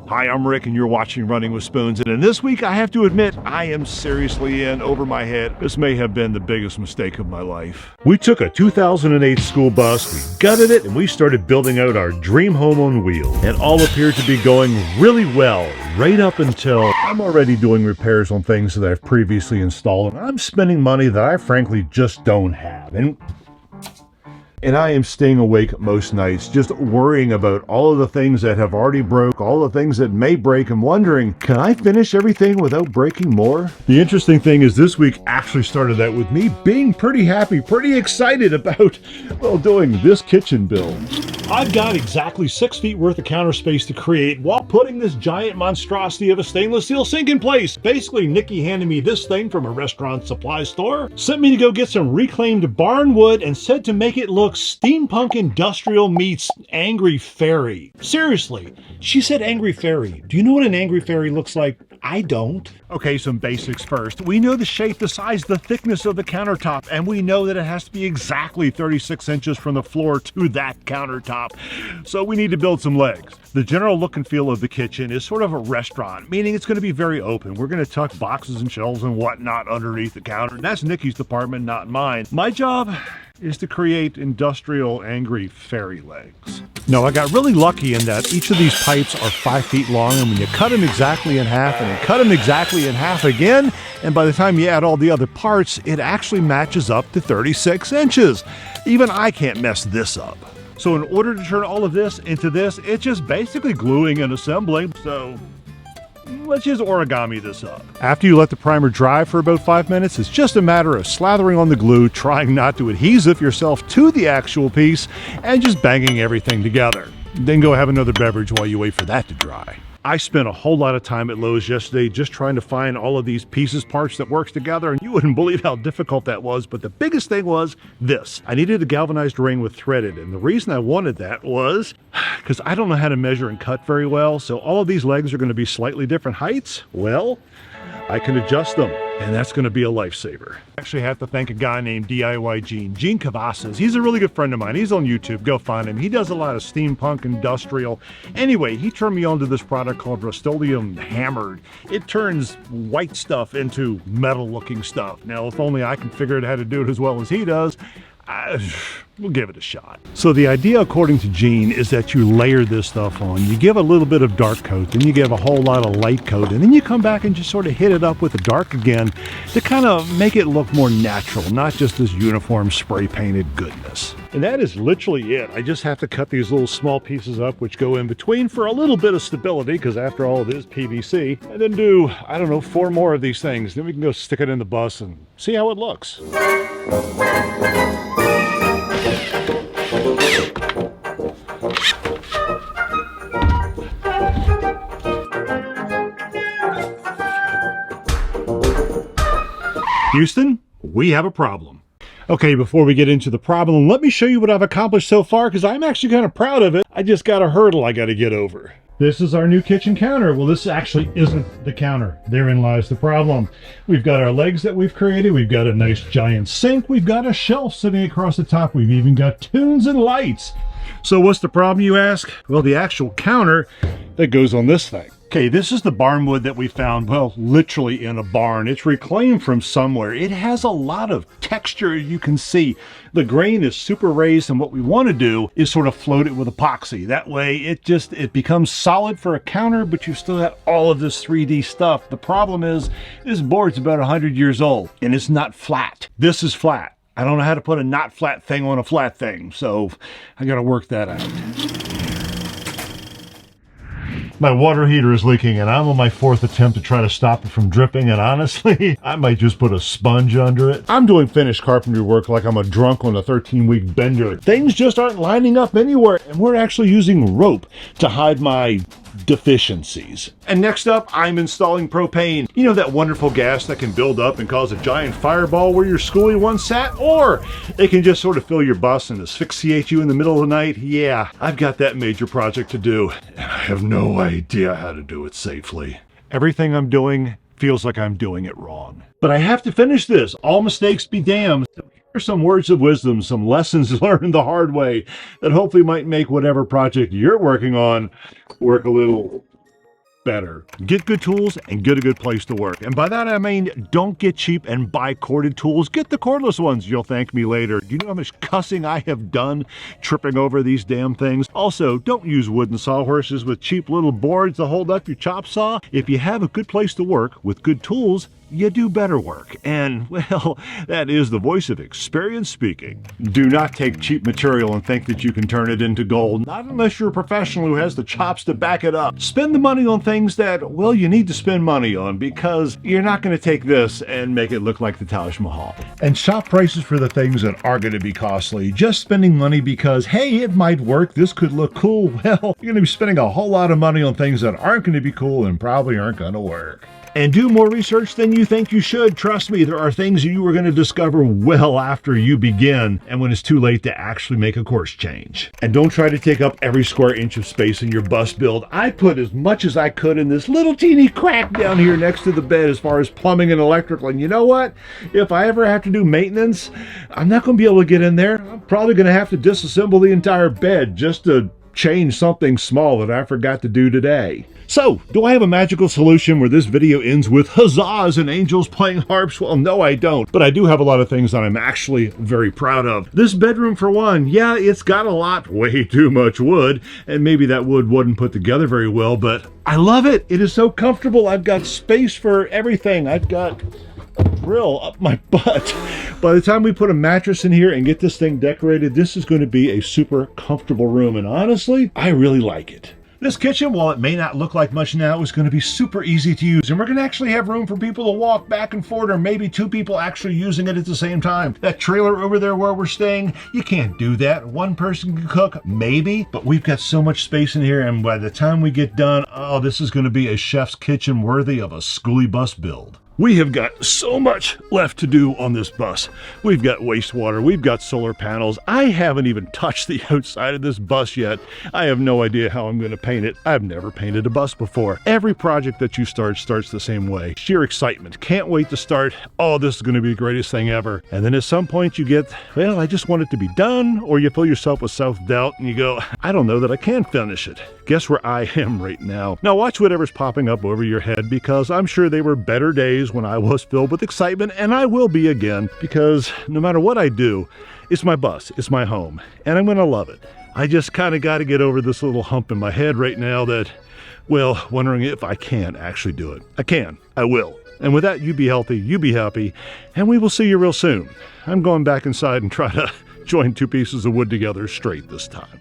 Hi, I'm Rick and you're watching Running with Spoons, and in this week I have to admit I am seriously in over my head. This may have been the biggest mistake of my life. We took a 2008 school bus, we gutted it, and we started building out our dream home on wheels. And all appeared to be going really well, right up until I'm already doing repairs on things that I've previously installed, and I'm spending money that I frankly just don't have. And I am staying awake most nights, just worrying about all of the things that have already broke, all the things that may break, and wondering, can I finish everything without breaking more? The interesting thing is this week actually started out with me being pretty happy, pretty excited about, well, doing this kitchen build. I've got exactly 6 feet worth of counter space to create while putting this giant monstrosity of a stainless steel sink in place. Basically, Nikki handed me this thing from a restaurant supply store, sent me to go get some reclaimed barn wood, and said to make it look steampunk industrial meets Angry Fairy. Seriously, she said Angry Fairy. Do you know what an Angry Fairy looks like? I don't. Okay, some basics first. We know the shape, the size, the thickness of the countertop, and we know that it has to be exactly 36 inches from the floor to that countertop. So we need to build some legs. The general look and feel of the kitchen is sort of a restaurant, meaning it's going to be very open. We're going to tuck boxes and shelves and whatnot underneath the counter. That's Nikki's department, not mine. My job is to create industrial Angry Fairy legs. No, I got really lucky in that each of these pipes are 5 feet long, and when you cut them exactly in half and then cut them exactly in half again, and by the time you add all the other parts, it actually matches up to 36 inches. Even I can't mess this up. So in order to turn all of this into this, it's just basically gluing and assembling, so let's just origami this up. After you let the primer dry for about 5 minutes, it's just a matter of slathering on the glue, trying not to adhesive yourself to the actual piece, and just banging everything together. Then go have another beverage while you wait for that to dry. I spent a whole lot of time at Lowe's yesterday just trying to find all of these pieces, parts that works together, and you wouldn't believe how difficult that was, but the biggest thing was this. I needed a galvanized ring with threaded, and the reason I wanted that was because I don't know how to measure and cut very well, so all of these legs are going to be slightly different heights. Well, I can adjust them, and that's going to be a lifesaver. I actually have to thank a guy named DIY Gene Cavazos. He's a really good friend of mine. He's on YouTube. Go find him. He does a lot of steampunk industrial. Anyway, he turned me on to this product called Rust-Oleum Hammered. It turns white stuff into metal-looking stuff. Now, if only I can figure out how to do it as well as he does, we'll give it a shot. So the idea, according to Gene, is that you layer this stuff on. You give a little bit of dark coat, then you give a whole lot of light coat, and then you come back and just sort of hit it up with the dark again to kind of make it look more natural, not just this uniform spray painted goodness. And that is literally it. I just have to cut these little small pieces up, which go in between for a little bit of stability, because after all, it is PVC, and then do, I don't know, 4 more of these things. Then we can go stick it in the bus and see how it looks. Houston, we have a problem. Okay, before we get into the problem, let me show you what I've accomplished so far, because I'm actually kind of proud of it. I just got a hurdle I got to get over. This is our new kitchen counter. Well, this actually isn't the counter. Therein lies the problem. We've got our legs that we've created. We've got a nice giant sink. We've got a shelf sitting across the top. We've even got tunes and lights. So what's the problem, you ask? Well, the actual counter that goes on this thing. Okay, this is the barn wood that we found, well, literally in a barn. It's reclaimed from somewhere. It has a lot of texture, you can see. The grain is super raised, and what we want to do is sort of float it with epoxy. That way it becomes solid for a counter, but you still have all of this 3D stuff. The problem is this board's about 100 years old, and it's not flat. This is flat. I don't know how to put a not flat thing on a flat thing, so I got to work that out. My water heater is leaking, and I'm on my 4th attempt to try to stop it from dripping, and honestly, I might just put a sponge under it. I'm doing finished carpentry work like I'm a drunk on a 13-week bender. Things just aren't lining up anywhere, and we're actually using rope to hide my deficiencies. And next up, I'm installing propane. You know, that wonderful gas that can build up and cause a giant fireball where your Skoolie once sat? Or it can just sort of fill your bus and asphyxiate you in the middle of the night? Yeah, I've got that major project to do, and I have no idea how to do it safely. Everything I'm doing feels like I'm doing it wrong. But I have to finish this. All mistakes be damned. Here's some words of wisdom, some lessons learned the hard way that hopefully might make whatever project you're working on work a little better. Get good tools and get a good place to work. And by that I mean, don't get cheap and buy corded tools. Get the cordless ones. You'll thank me later. Do you know how much cussing I have done tripping over these damn things? Also, don't use wooden sawhorses with cheap little boards to hold up your chop saw. If you have a good place to work with good tools, you do better work. And, well, that is the voice of experience speaking. Do not take cheap material and think that you can turn it into gold, not unless you're a professional who has the chops to back it up. Spend the money on things that, well, you need to spend money on, because you're not going to take this and make it look like the Taj Mahal. And shop prices for the things that are going to be costly. Just spending money because, hey, it might work, this could look cool. Well, you're going to be spending a whole lot of money on things that aren't going to be cool and probably aren't going to work. And do more research than you think you should. Trust me, there are things you are going to discover well after you begin and when it's too late to actually make a course change. And don't try to take up every square inch of space in your bus build. I put as much as I could in this little teeny crack down here next to the bed as far as plumbing and electrical. And you know what? If I ever have to do maintenance, I'm not going to be able to get in there. I'm probably going to have to disassemble the entire bed just to change something small that I forgot to do today. So, do I have a magical solution where this video ends with huzzahs and angels playing harps? Well, no, I don't. But I do have a lot of things that I'm actually very proud of. This bedroom, for one, yeah, it's got a lot, way too much wood, and maybe that wood wasn't put together very well, but I love it. It is so comfortable. I've got space for everything. I've got a grill up my butt. By the time we put a mattress in here and get this thing decorated, this is going to be a super comfortable room, and honestly, I really like it. This kitchen, while it may not look like much now, is going to be super easy to use, and we're going to actually have room for people to walk back and forth, or maybe two people actually using it at the same time. That trailer over there where we're staying, you can't do that. One person can cook, maybe, but we've got so much space in here, and by the time we get done, oh, this is going to be a chef's kitchen worthy of a Skoolie bus build. We have got so much left to do on this bus. We've got wastewater, we've got solar panels. I haven't even touched the outside of this bus yet. I have no idea how I'm going to paint it. I've never painted a bus before. Every project that you start starts the same way. Sheer excitement. Can't wait to start. Oh, this is going to be the greatest thing ever. And then at some point you get, well, I just want it to be done, or you fill yourself with self-doubt and you go, I don't know that I can finish it. Guess where I am right now. Now watch whatever's popping up over your head, because I'm sure they were better days when I was filled with excitement, and I will be again, because no matter what I do, it's my bus, it's my home, and I'm gonna love it. I just kind of got to get over this little hump in my head right now that, well, wondering if I can actually do it. I can, I will. And with that, you be healthy, you be happy, and we will see you real soon. I'm going back inside and try to join two pieces of wood together straight this time.